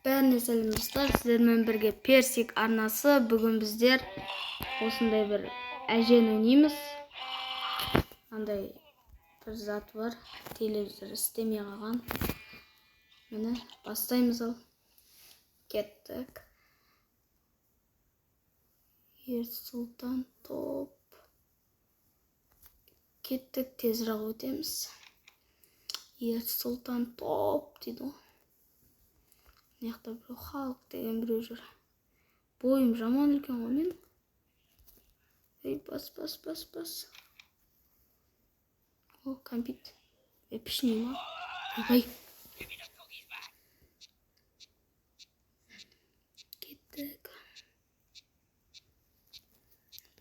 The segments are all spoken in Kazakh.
Бәріне сәлем достар, сіздермен бірге персик арнасы. Бүгін біздер осындай бір әжені ойнаймыз. Андай бір зат бар, телевизор істемей қалған. Міне бастаймыз. Ал кеттік. Ерсұлтан топ. Кеттік, тезірек өтеміз. Ерсұлтан топ дейді ғой. Мыняқта біреу халық деген біреу жүр. Бойым жаман үлкен ғой мен. Ей, бас. О, компит. Пішіне ма? Ойбай. Кеттік.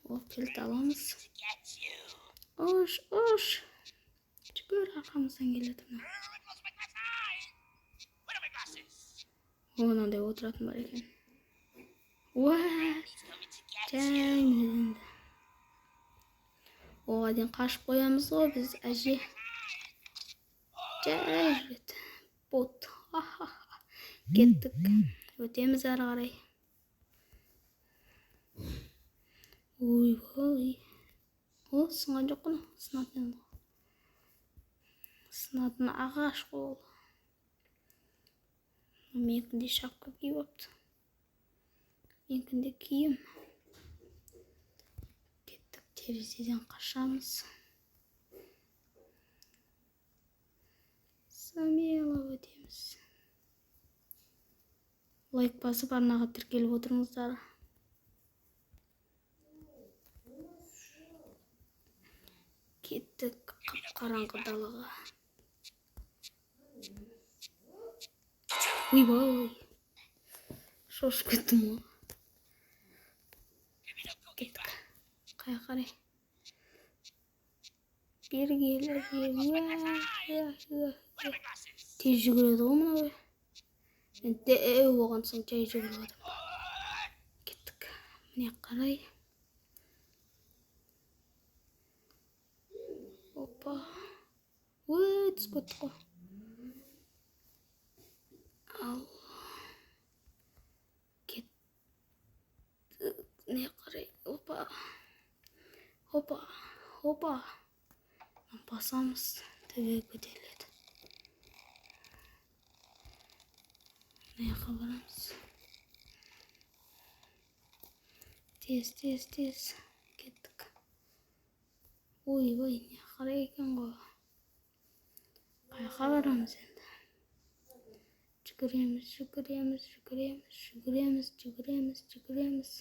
О, келді аламыз. Ош. Жүгір, арқамыздан келеді мына. Мынандай отыратын бар екен. Жаймен. Оға дейін қашып қоямыз ғой біз, әже. Жай жүреді. Бот. Кеттік. Өтеміз әрі қарай. Ой. О, сынған жоқ қана. Сынатын ағаш қол. Менкінде шапка киіп апты. Менкінде киім. Кеттік, терезеден қашамыз. Самело өтеміз. Лайк басып арнаға тіркеліп отырыңыздар. Кеттік қап-қараңғы далаға. Ойбай. Шошып кеттім ғой. Кеттік. Қай қарай. Бері келі. Тез жүгіреді ғой мұна бай. Мен дәу оған соң жай жүгіріп отырмын. Кеттік. Міне қарай. Опа. Түс көттік қой. Ал. Кеттік. Не қарай. Опа. Басамыз. Төбе көтеріледі. Мыняққа барамыз. Тез. Кеттік. Ой, не қарай екен ғой. Қайқа барамыз енді. Жүгіреміз.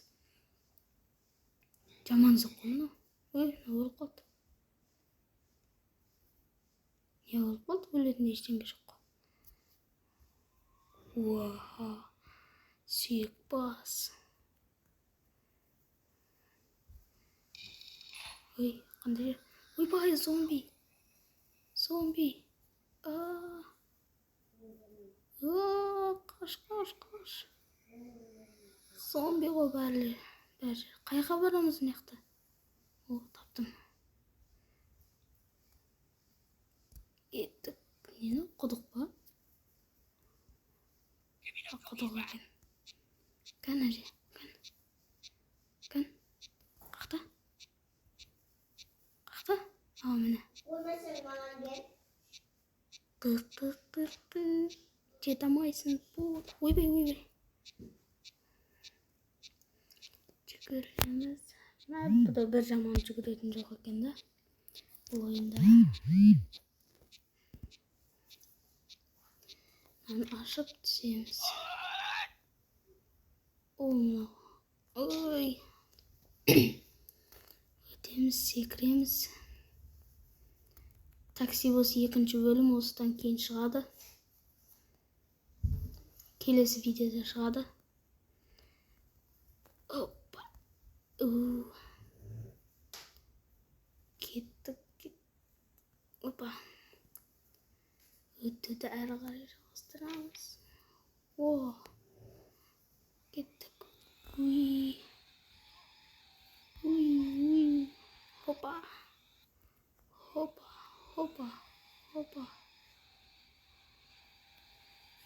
Жаман зық қой мұна. Ой, не болып қалды? Не болып қалды? Өлетін ештеңе жоқ қой. Уа, сүйек бас. Ой, қандай жер? Ойбай, зомби. Қаш. Зомби ғой бәрі жер. Қайқа барамыз мыняқта? О, таптым. Кеттік. Нені? Құдық па? Құдық екен. Кән әже. Кән. Қақта? Ал міне. Қық. Жетамайсың. Ойбай. Жүгіреміз. Бұда бір жаман жүгіретін жоқ екен да. Бұл ойында. Ашып түсеміз. Ой. Өтеміз, секіреміз. Такси болсы екінші бөлім осыдан кейін шығады. Келесі видеода шығады. Опа. Кеттік. Опа. Өтуді әрі қарай жалғастырамыз. О. Кеттік. Уй. Хопа.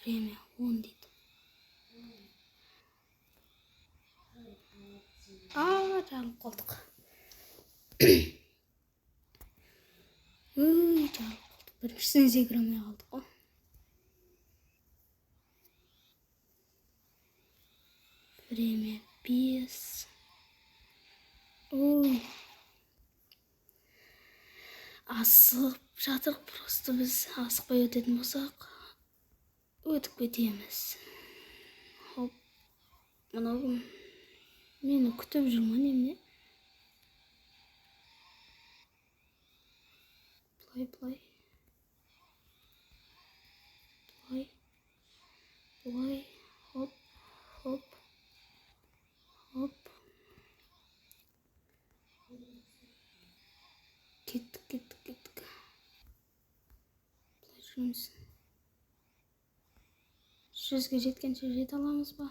Время 10 дейді. Жағылып қалдық. Жағылып қалдық. Біріншісіне секіре алмай қалдық қой. Время 5. Ой. Асығып жатырық, просто біз асықпай өтетін болсақ, өтіп кетеміз. Хоп. Мынау кім? Мені күтіп жүр ма немене? Плай. Хоп. Кеттік. Плай жүрміз. 100-ге жеткенше жете аламыз ба?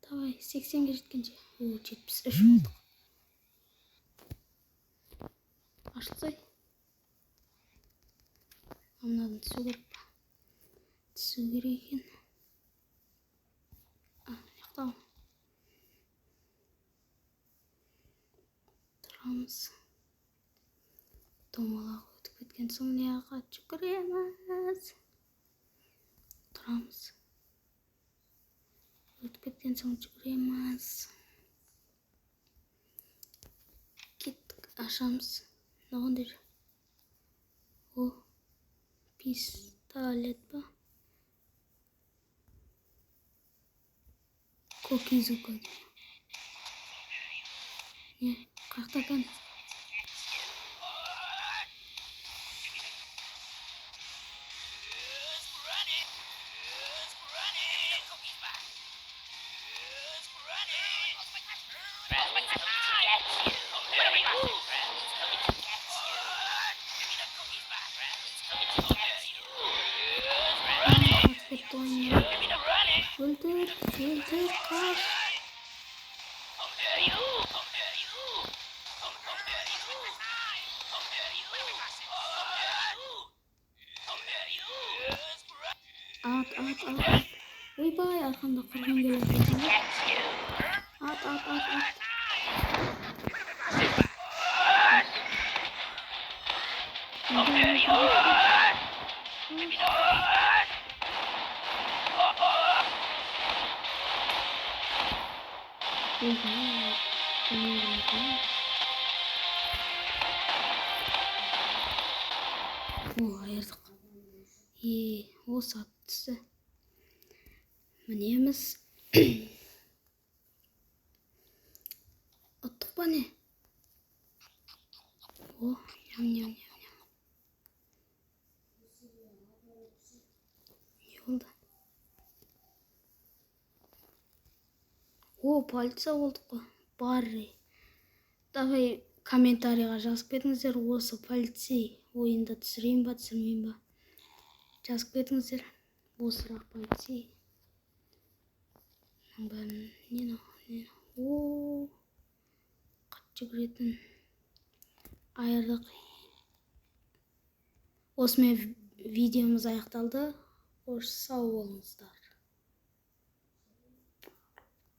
Давай, 80-ге жеткенше. 73 болдық. Ашылсай. Мынадан түсу керек па? Түсу керек екен. Яқтау. Тұрамыз. Домалақ өтіп кеткен соң неға жүгіреміз. Тұрамыз. Өтіп кеткен соң жүгіреміз. Кеттік, ашамыз. Нағандар? О, пистолет ба? Кокизука. Не, қақта кән? Өлтір, қаш. Ат. Ойбай, арқамда қырғын келеді. Ат. Айырдық. Осы аттысы. Мінеміз. Ұттық па не? Ням. Не oldu? Полиция болдық қой. Барри. Давай комментарийға жазып кетіңіздер, осы полицей ойында түсірейін ба, түсірмейін ба? Жазып кетіңіздер. Осырақ полицей. Не? Қат жүгіретін. Айырдық. Осымен видеомыз аяқталды. Қош сау болыңыздар.